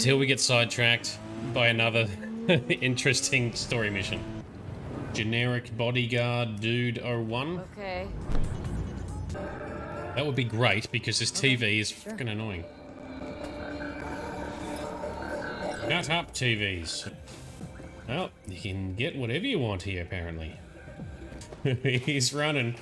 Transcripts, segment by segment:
Until we get sidetracked by another interesting story mission. Generic bodyguard dude 01. Okay. That would be great because this TV is fucking annoying. Shut up, TVs. Well, you can get whatever you want here, apparently. He's running.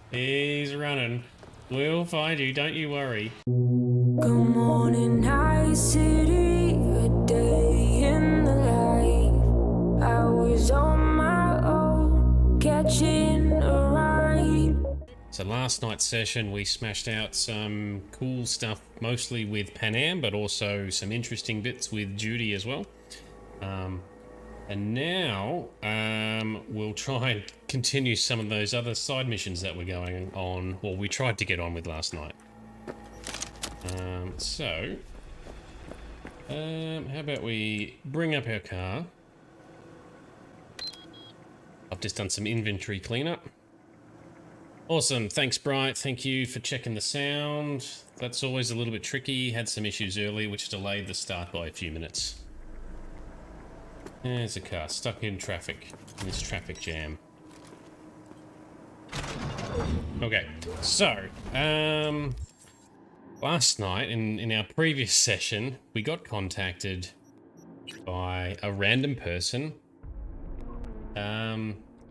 He's running. We'll find you, don't you worry. Good morning, night city, a day in the life. I was on my own, catching a ride. So last night's session, we smashed out some cool stuff, mostly with Pan Am, but also some interesting bits with Judy as well. And now we'll try and continue some of those other side missions that we're going on, or we tried to get on with last night. How about we bring up our car? I've just done some inventory cleanup. Awesome, thanks Bright, thank you for checking the sound. That's always a little bit tricky, had some issues earlier which delayed the start by a few minutes. There's a car stuck in traffic, in this traffic jam. Okay, so, last night, in our previous session, we got contacted by a random person,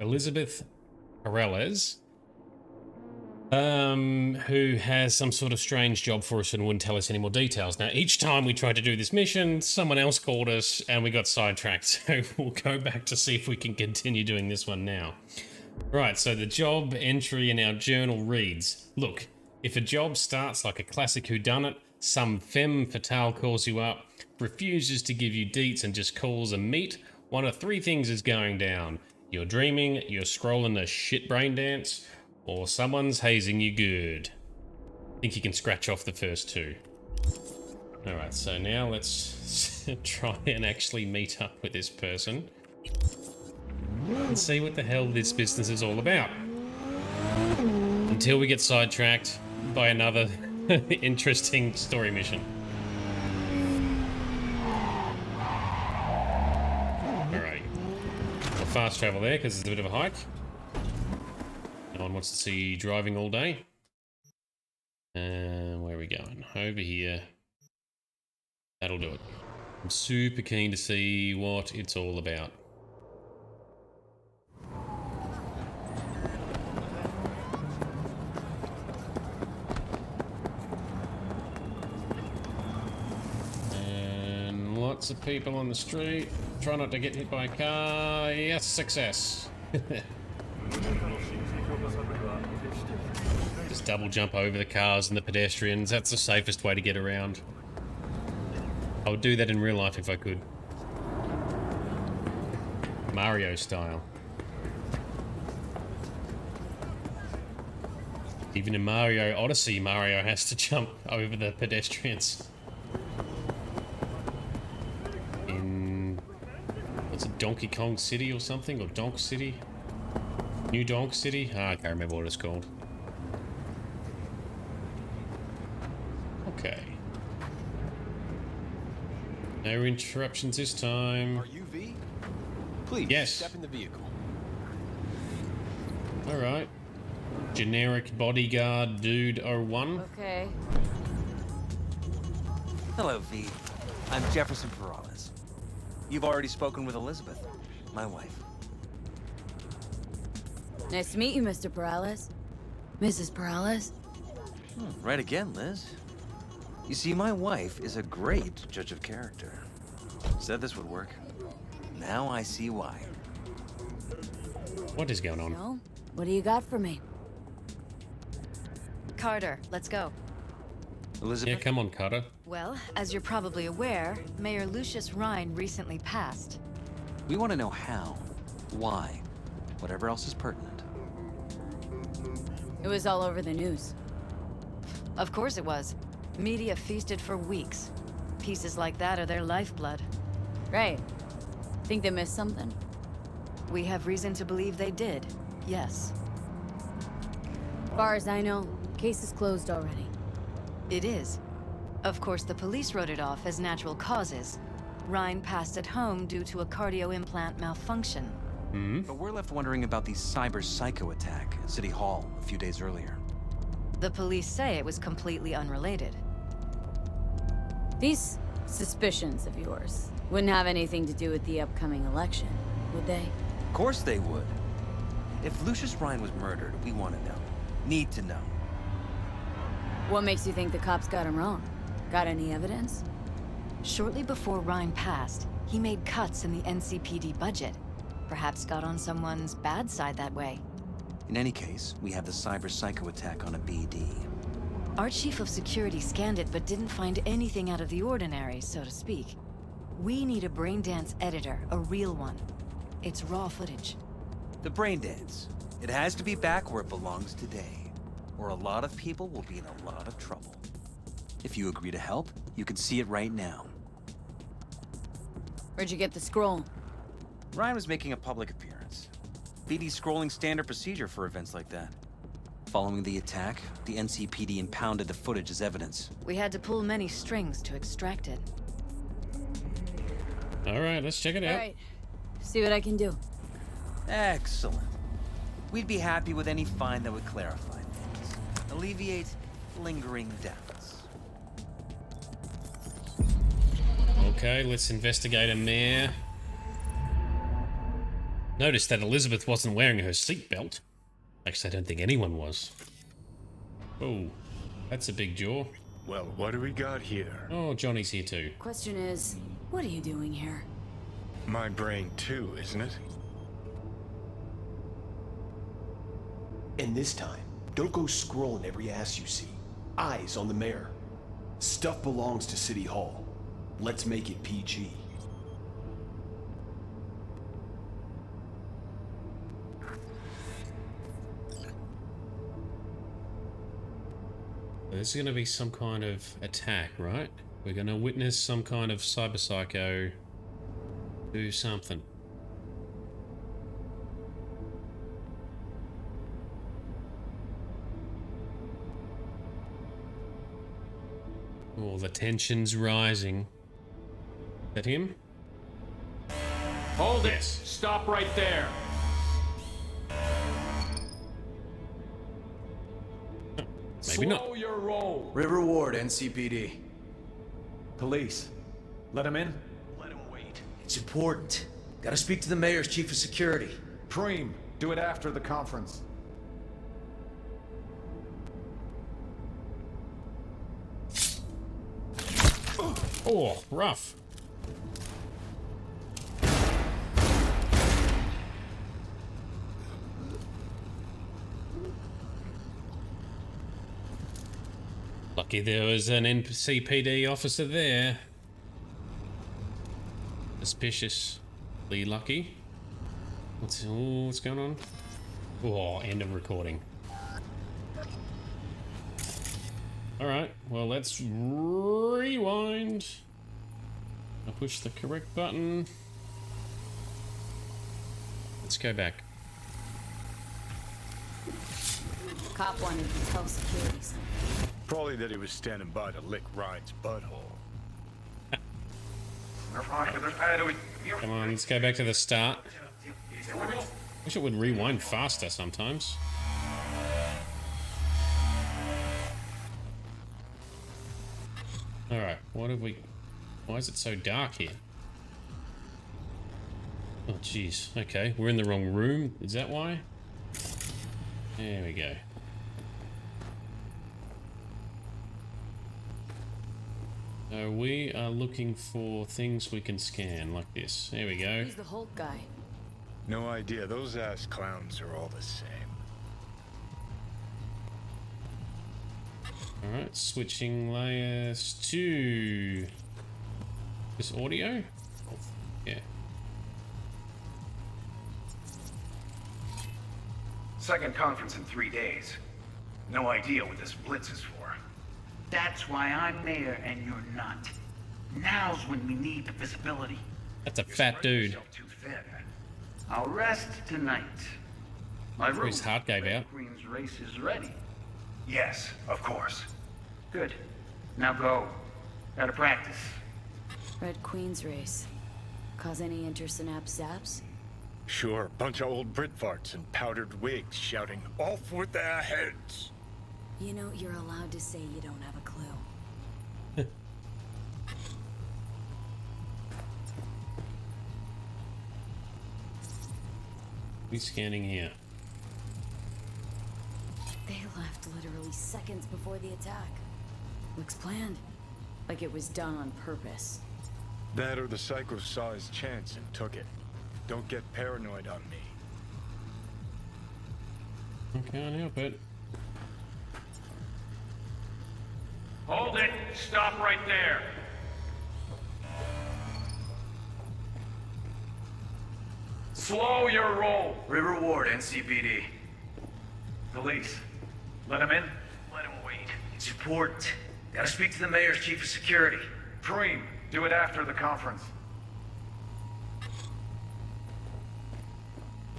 Elizabeth Peralez, who has some sort of strange job for us and wouldn't tell us any more details. Now, each time we tried to do this mission, someone else called us and we got sidetracked, so we'll go back to see if we can continue doing this one now. Right, so the job entry in our journal reads, look, if a job starts like a classic whodunit, some femme fatale calls you up, refuses to give you deets and just calls a meet, one of three things is going down. You're dreaming, you're scrolling a shit brain dance, or someone's hazing you good. I think you can scratch off the first two. Alright, so now let's try and actually meet up with this person and see what the hell this business is all about. Until we get sidetracked by another interesting story mission. Alright. We'll fast travel there because it's a bit of a hike. No one wants to see you driving all day. Where are we going? Over here. That'll do it. I'm super keen to see what it's all about. And lots of people on the street. Try not to get hit by a car. Yes, success. Just double jump over the cars and the pedestrians. That's the safest way to get around. I would do that in real life if I could. Mario style. Even in Mario Odyssey, Mario has to jump over the pedestrians. In... what's it, Donkey Kong City or something? Or Donk City? New Donk City? Ah, I can't remember what it's called. Okay. No interruptions this time. Are you V? Please, yes. Step in the vehicle. Alright. Generic bodyguard dude 01. Okay. Hello, V. I'm Jefferson Peralez. You've already spoken with Elizabeth, my wife. Nice to meet you, Mr. Peralez. Mrs. Peralez? Right again, Liz. You see, my wife is a great judge of character. Said this would work. Now I see why. What is going on? So, what do you got for me? Carter, let's go. Elizabeth? Yeah, come on, Carter. Well, as you're probably aware, Mayor Lucius Rhine recently passed. We want to know how, why, whatever else is pertinent. It was all over the news. Of course it was. Media feasted for weeks. Pieces like that are their lifeblood. Right. Think they missed something? We have reason to believe they did, yes. As far as I know, case is closed already. It is. Of course, the police wrote it off as natural causes. Ryan passed at home due to a cardio implant malfunction. But we're left wondering about the cyber psycho attack at City Hall a few days earlier. The police say it was completely unrelated. These suspicions of yours wouldn't have anything to do with the upcoming election, would they? Of course they would. If Lucius Ryan was murdered, we want to know. Need to know. What makes you think the cops got him wrong? Got any evidence? Shortly before Ryan passed, he made cuts in the NCPD budget. Perhaps got on someone's bad side that way. In any case, we have the cyber psycho attack on a BD. Our chief of security scanned it but didn't find anything out of the ordinary, so to speak. We need a braindance editor, a real one. It's raw footage. The brain dance. It has to be back where it belongs today, or a lot of people will be in a lot of trouble. If you agree to help, you can see it right now. Where'd you get the scroll? Ryan was making a public appearance. BD scrolling standard procedure for events like that. Following the attack, the NCPD impounded the footage as evidence. We had to pull many strings to extract it. All right, let's check it out. All right, see what I can do. Excellent. We'd be happy with any find that would clarify things, alleviate lingering doubts. Okay, let's investigate a mare. Noticed that Elizabeth wasn't wearing her seatbelt. Actually, I don't think anyone was. Oh, that's a big jaw. Well, what do we got here? Oh, Johnny's here too. Question is, what are you doing here? My brain too, isn't it? And this time, don't go scrolling every ass you see. Eyes on the mayor. Stuff belongs to City Hall. Let's make it PG. There's going to be some kind of attack, right? We're going to witness some kind of cyber psycho do something. Oh, the tension's rising. Is that him? Hold Yes. it! Stop right there! Maybe Slow not. your roll! River Ward, NCPD. Police, let him in. Let him wait. It's important. Gotta speak to the mayor's chief of security. Preem, do it after the conference. Oh, rough. Lucky there was an NCPD officer there. Suspiciously lucky. What's going on? Oh, end of recording. Alright, well let's rewind. I'll push the correct button. Let's go back. Cop wanted to tell security something. Probably that he was standing by to lick Ryan's butthole. Come on, let's go back to the start. Wish it would rewind faster sometimes. Alright, what have we... Why is it so dark here? Oh, jeez. Okay, we're in the wrong room. Is that why? There we go. So we are looking for things we can scan, like this. There we go. He's the Hulk guy. No idea. Those ass clowns are all the same. Alright, switching layers to... this audio? Yeah. Second conference in 3 days. No idea what this blitz is for. That's why I'm mayor and you're not. Now's when we need the visibility. That's a fat dude. Too thin. I'll rest tonight. My room. His heart gave out. Queen's race is ready. Yes, of course. Good. Now go. Out of practice. Red Queen's race. Cause any interest in zaps? Sure, bunch of old Brit farts in powdered wigs shouting, "Off with their heads!" You know, you're allowed to say you don't have a clue. We're scanning here. They left literally seconds before the attack. Looks planned. Like it was done on purpose. That or the psycho saw his chance and took it. Don't get paranoid on me. I can't help it. Hold it! Stop right there! Slow your roll! River Ward, NCPD. Police. Let him in? Let him wait. It's important. Gotta speak to the mayor's chief of security. Preem, do it after the conference.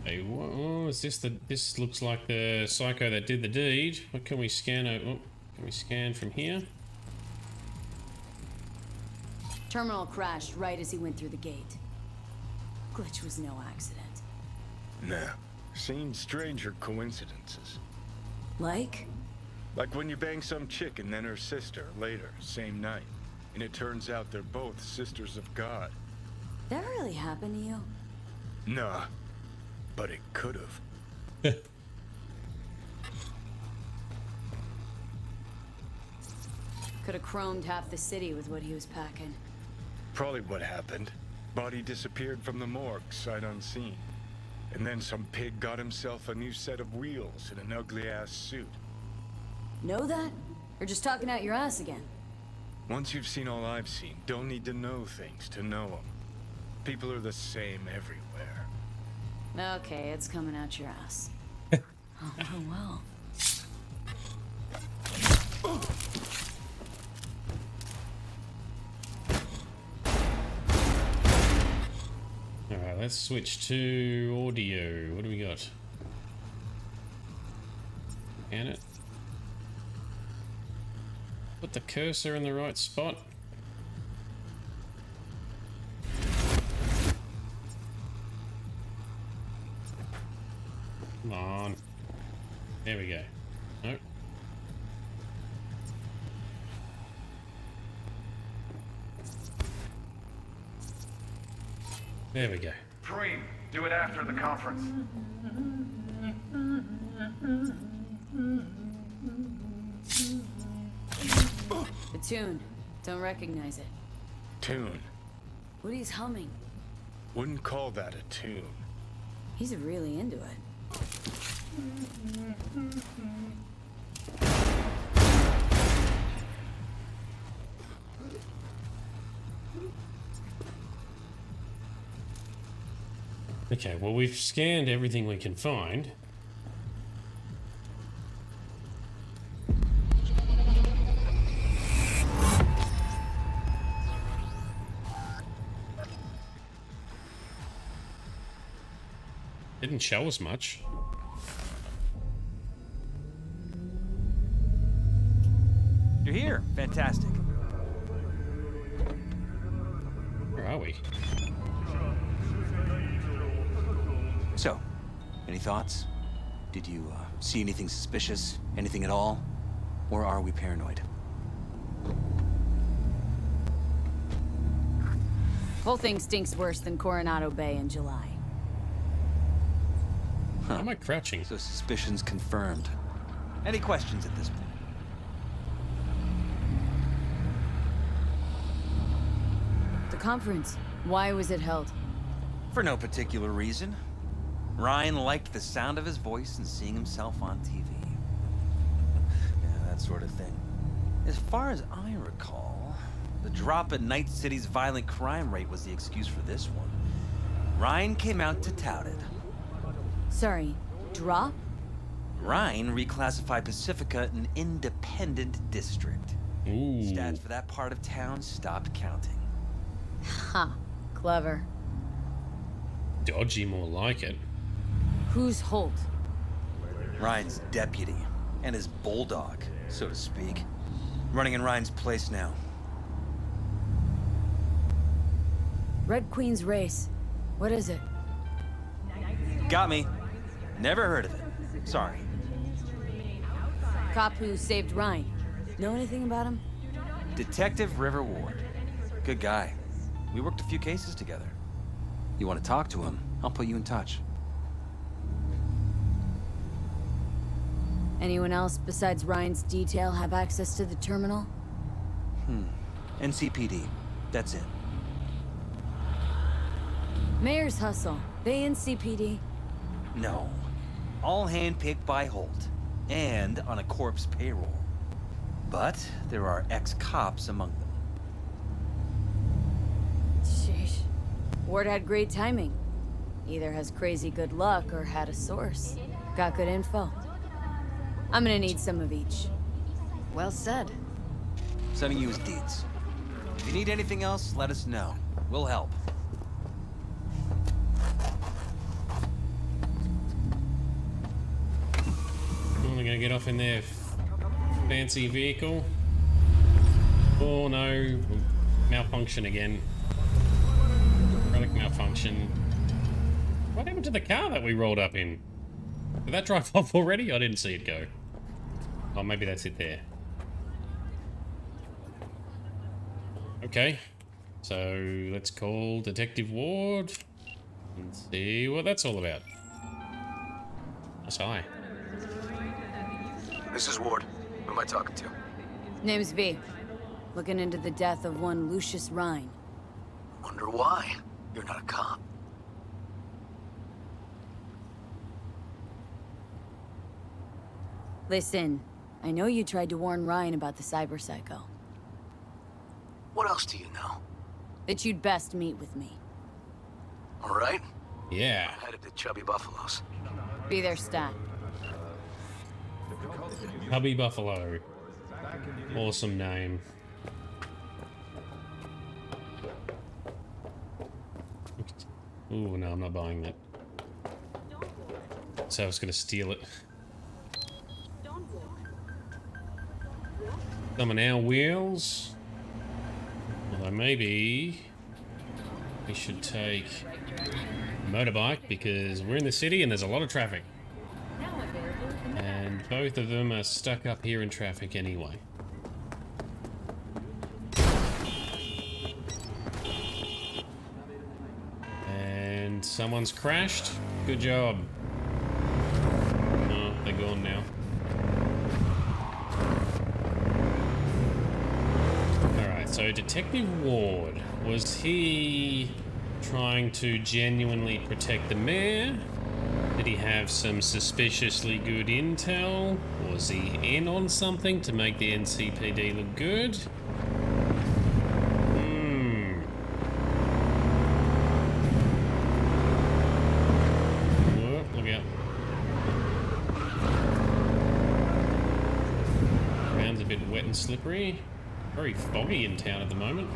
Hey, oh, is this the? This looks like the psycho that did the deed. What can we scan? Oh, can we scan from here? Terminal crashed right as he went through the gate. Glitch was no accident. Nah. Seen stranger coincidences. Like? Like when you bang some chick and then her sister later, same night. And it turns out they're both sisters of God. That really happened to you? Nah. But it could've. Could have chromed half the city with what he was packing. Probably what happened. Body disappeared from the morgue, sight unseen. And then some pig got himself a new set of wheels and an ugly-ass suit. Know that? Or just talking out your ass again? Once you've seen all I've seen, don't need to know things to know them. People are the same everywhere. Okay, it's coming out your ass. Oh, well. Alright, let's switch to audio. What do we got? Scan it. Put the cursor in the right spot. Come on. There we go. Nope. There we go. Preem, do it after the conference. The tune. Don't recognize it. Tune. What he's humming. Wouldn't call that a tune. He's really into it. Okay, well, we've scanned everything we can find. Didn't show us much. You're here. Fantastic. Where are we? So, any thoughts? Did you see anything suspicious? Anything at all? Or are we paranoid? Whole thing stinks worse than Coronado Bay in July. Huh. How am I crouching? So suspicions confirmed. Any questions at this point? The conference. Why was it held? For no particular reason. Ryan liked the sound of his voice and seeing himself on TV. Yeah, that sort of thing. As far as I recall, the drop in Night City's violent crime rate was the excuse for this one. Ryan came out to tout it. Sorry, drop? Ryan reclassified Pacifica an independent district. Ooh. Stats for that part of town stopped counting. Ha, clever. Dodgy, more like it. Who's Holt? Ryan's deputy, and his bulldog, so to speak. Running in Ryan's place now. Red Queen's race. What is it? Got me. Never heard of it. Sorry. Cop who saved Ryan. Know anything about him? Detective River Ward. Good guy. We worked a few cases together. You want to talk to him, I'll put you in touch. Anyone else besides Ryan's detail have access to the terminal? NCPD. That's it. Mayor's hustle. They NCPD? No. All handpicked by Holt. And on a corpse payroll. But there are ex-cops among them. Sheesh. Ward had great timing. Either has crazy good luck or had a source. Got good info. I'm gonna need some of each. Well said. Sending you his deeds. If you need anything else, let us know. We'll help. Only gonna get off in their fancy vehicle. Oh no, malfunction again. Relic malfunction. What happened to the car that we rolled up in? Did that drive off already? I didn't see it go. Oh, maybe that's it there. Okay, so let's call Detective Ward and see what that's all about. That's hi. This is Ward. Who am I talking to? Name's V. Looking into the death of one Lucius Rhine. Wonder why. You're not a cop. Listen, I know you tried to warn Ryan about the cyber psycho. What else do you know? That you'd best meet with me. All right. Yeah. I'm headed to Chubby Buffalo's. Be there, stat. Hubby Buffalo. Awesome name. Ooh, no, I'm not buying that. So I was gonna steal it. Some on our wheels. Although maybe we should take a motorbike because we're in the city and there's a lot of traffic. And both of them are stuck up here in traffic anyway. And someone's crashed. Good job. Oh, they're gone now. Alright, so Detective Ward, was he trying to genuinely protect the mayor? Did he have some suspiciously good intel? Was he in on something to make the NCPD look good? Whoa, look out. Ground's a bit wet and slippery. Very foggy in town at the moment.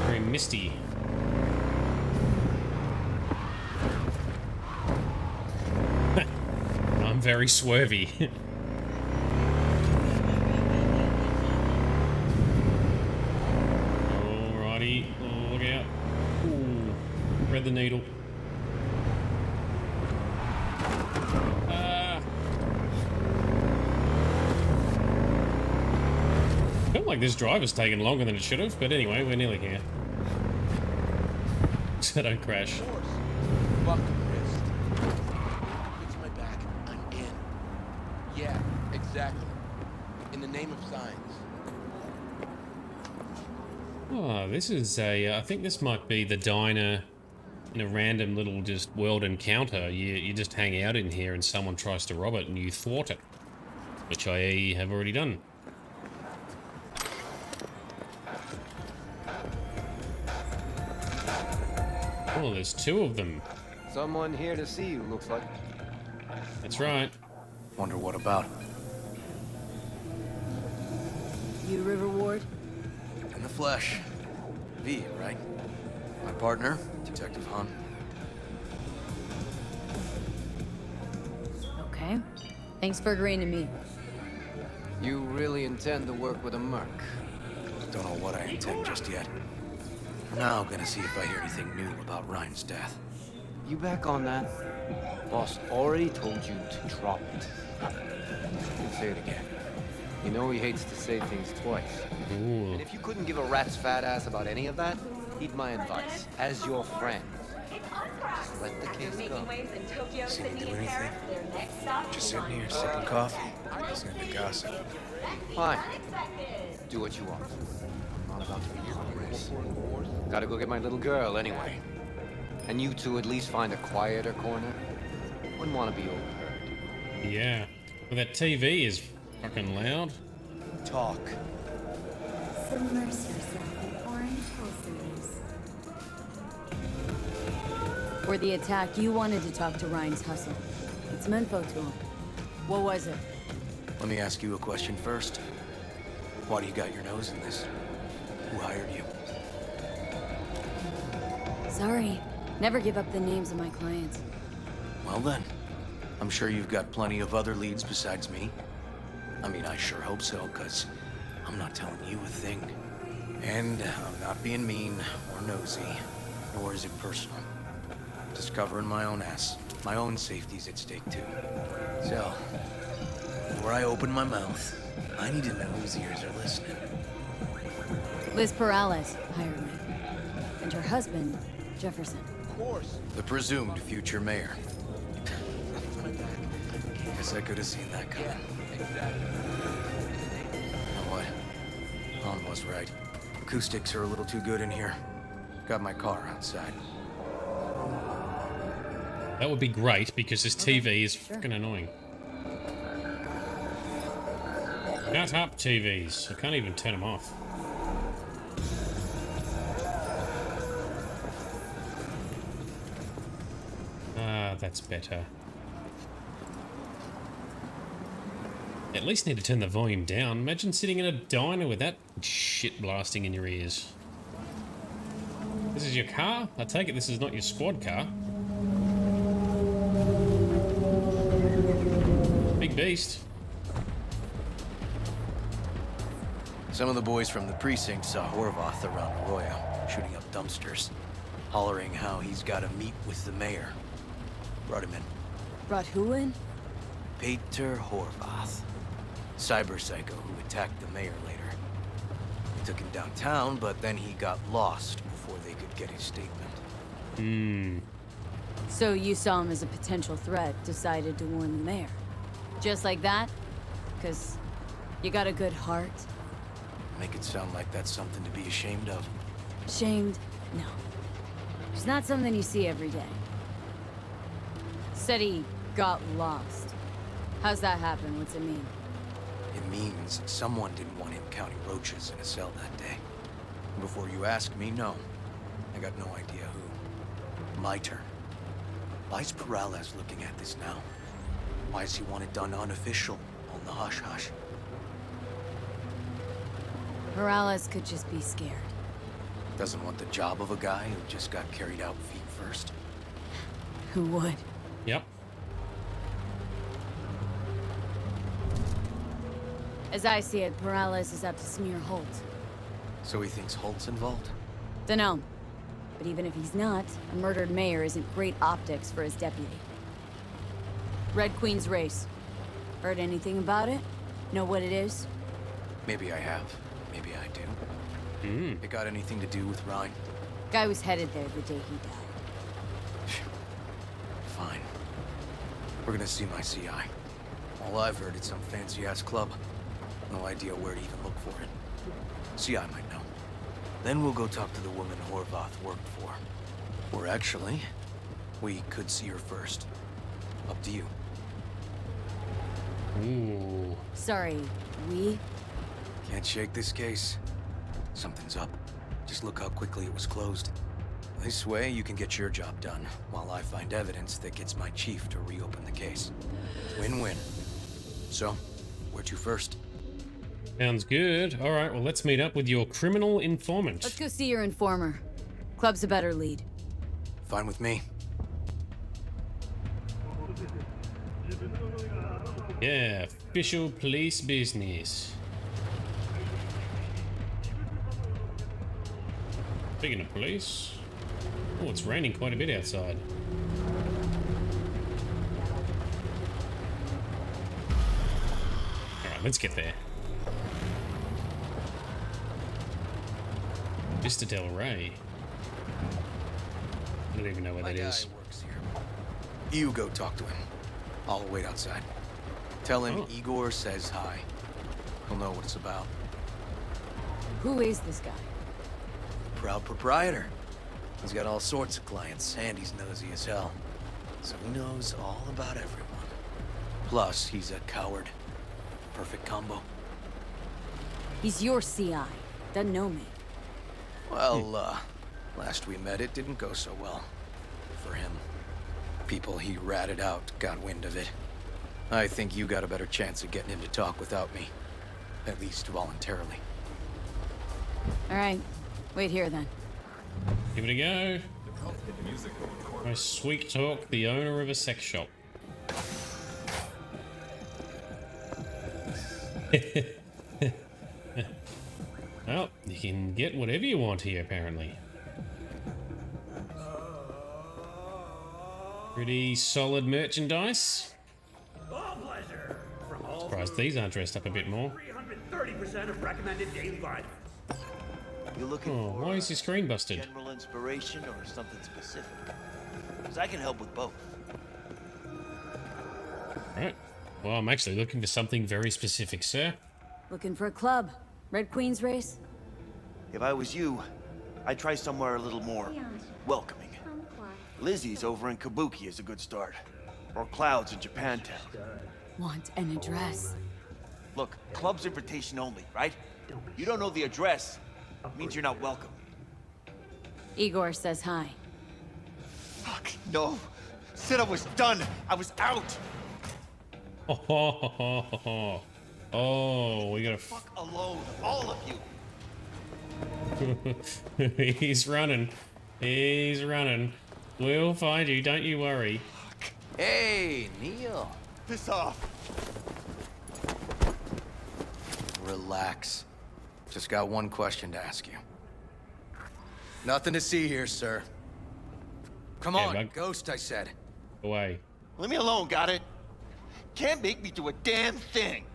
Very misty. I'm very swervy. Alrighty, oh, look out. Ooh, thread the needle. I feel like this drive has taken longer than it should have, but anyway, we're nearly here. So don't crash. Fuck the wrist. Fix my back. I'm in. Yeah, exactly. In the name of science. Oh, this is a, I think this might be the diner in a random little just world encounter. You just hang out in here and someone tries to rob it and you thwart it. Which I have already done. Oh, there's two of them. Someone here to see you, looks like. That's right. Wonder what about? You River Ward? In the flesh. V, right? My partner, Detective Hunt. Okay. Thanks for agreeing to meet. You really intend to work with a merc? Don't know what I intend just yet. Now gonna see if I hear anything new about Ryan's death. You back on that? Boss already told you to drop it. I'll say it again. You know he hates to say things twice. Ooh. And if you couldn't give a rat's fat ass about any of that, heed my advice. As your friend, just let the case go. See me do anything? Just sitting here sipping coffee, listening to gossip. Fine. Do what you want. I'm not about to be race. Gotta go get my little girl anyway. And you two at least find a quieter corner. Wouldn't want to be overheard. Yeah. Well, that TV is fucking loud. Talk. Submerge yourself in orange wholesomeness. For the attack, you wanted to talk to Ryan's hustle. Get some info to him. What was it? Let me ask you a question first. Why do you got your nose in this? Who hired you? Sorry. Never give up the names of my clients. Well then, I'm sure you've got plenty of other leads besides me. I mean, I sure hope so, because I'm not telling you a thing. And I'm not being mean or nosy, nor is it personal. Just covering my own ass. My own safety's at stake too. So, before I open my mouth, I need to know whose ears are listening. Liz Peralez hired me. And her husband, Jefferson. Of course. The presumed future mayor. Guess I could have seen that coming. Exactly. You know what? Hon was right. Acoustics are a little too good in here. Got my car outside. That would be great because this TV is fucking annoying. Shut up, TVs. I can't even turn them off. Ah, that's better. At least need to turn the volume down. Imagine sitting in a diner with that shit blasting in your ears. This is your car? I take it this is not your squad car. Big beast. Some of the boys from the precinct saw Horvath around Arroyo, shooting up dumpsters, hollering how he's got to meet with the mayor. Brought him in. Brought who in? Peter Horvath. Cyber psycho who attacked the mayor later. They took him downtown, but then he got lost before they could get his statement. So you saw him as a potential threat, decided to warn the mayor. Just like that? Because you got a good heart? Make it sound like that's something to be ashamed of. Ashamed? No. It's not something you see every day. Said he got lost. How's that happen? What's it mean? It means someone didn't want him counting roaches in a cell that day. Before you ask me, no. I got no idea who. My turn. Why's Peralez looking at this now? Why does he want it done unofficial, on the hush-hush? Peralez could just be scared. Doesn't want the job of a guy who just got carried out feet first. Who would? Yep. As I see it, Peralez is out to smear Holt. So he thinks Holt's involved? Dunno. But even if he's not, a murdered mayor isn't great optics for his deputy. Red Queen's race. Heard anything about it? Know what it is? Maybe I have. Maybe I do. It got anything to do with Ryan? Guy was headed there the day he died. Fine. We're gonna see my CI. All I've heard is some fancy-ass club. No idea where to even look for it. CI might know. Then we'll go talk to the woman Horvath worked for. Or actually, we could see her first. Up to you. Ooh. Sorry, we? Can't shake this case. Something's up. Just look how quickly it was closed. This way, you can get your job done, while I find evidence that gets my chief to reopen the case. Win-win. So, where to first? Sounds good. All right, well, let's meet up with your criminal informant. Let's go see your informer. Club's a better lead. Fine with me. Yeah, official police business. Speaking of police... Oh, it's raining quite a bit outside. Alright, let's get there. Vista Del Rey. I don't even know where that is. Works here. You go talk to him. I'll wait outside. Tell him Igor says hi. He'll know what it's about. Who is this guy? Proud proprietor. He's got all sorts of clients, and he's nosy as hell. So he knows all about everyone. Plus, he's a coward. Perfect combo. He's your CI. Doesn't know me. Well, last we met, it didn't go so well. For him. People he ratted out got wind of it. I think you got a better chance of getting him to talk without me. At least voluntarily. Alright. Wait here, then. Give it a go. I sweet talk the owner of a sex shop. Well, you can get whatever you want here, apparently. Pretty solid merchandise. Surprised these aren't dressed up a bit more. 330% of recommended daily volume. You looking for why is your screen busted? General inspiration or something specific? Because I can help with both. Right. Well, I'm actually looking for something very specific, sir. Looking for a club. Red Queen's race? If I was you, I'd try somewhere a little more welcoming. Lizzie's over in Kabuki is a good start. Or Clouds in Japantown. Want an address? Look, club's invitation only, right? You don't know the address. Means you're not welcome. Igor says hi. Fuck, no. Said I was done. I was out. Oh, we gotta... Fuck alone, all of you. He's running. He's running. We'll find you, don't you worry. Hey, Neil. Piss off. Relax. Just got one question to ask you. Nothing to see here, sir. Come on, Ghost, I said. Away. Leave me alone, got it? Can't make me do a damn thing.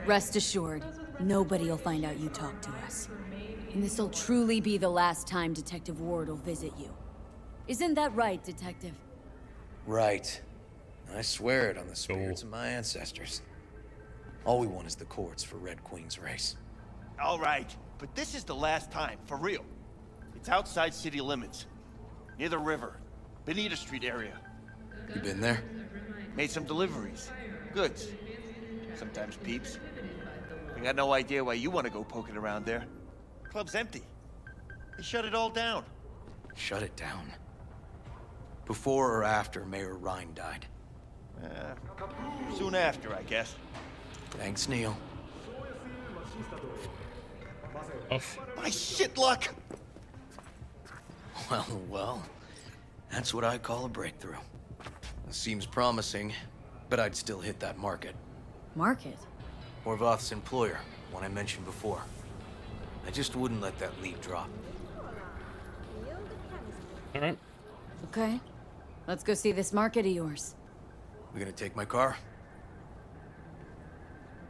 Rest assured, nobody will find out you talked to us. And this'll truly be the last time Detective Ward will visit you. Isn't that right, Detective? Right. I swear it on the spirits of my ancestors. All we want is the courts for Red Queen's race. All right, but this is the last time, for real. It's outside city limits. Near the river. Benita Street area. You been there? Made some deliveries. Goods. Sometimes peeps. I got no idea why you want to go poking around there. Club's empty. They shut it all down. Shut it down? Before or after Mayor Rhine died? Soon after, I guess. Thanks, Neil. Off. My shit luck! Well, that's what I call a breakthrough. It seems promising, but I'd still hit that market. Market? Horvath's employer, one I mentioned before. I just wouldn't let that lead drop. All right. Okay. Let's go see this market of yours. We gonna take my car?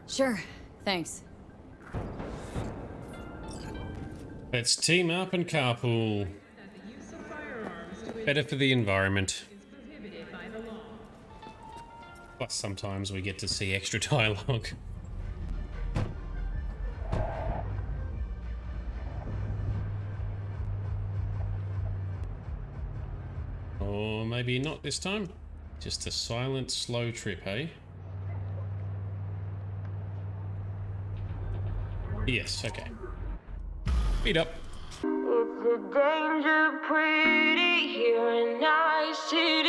Sure. Thanks. Let's team up and carpool. Better for the environment. Plus, sometimes we get to see extra dialogue. Or maybe not this time. Just a silent, slow trip, hey? Yes, okay. Speed up. It's a danger pretty here in nice city.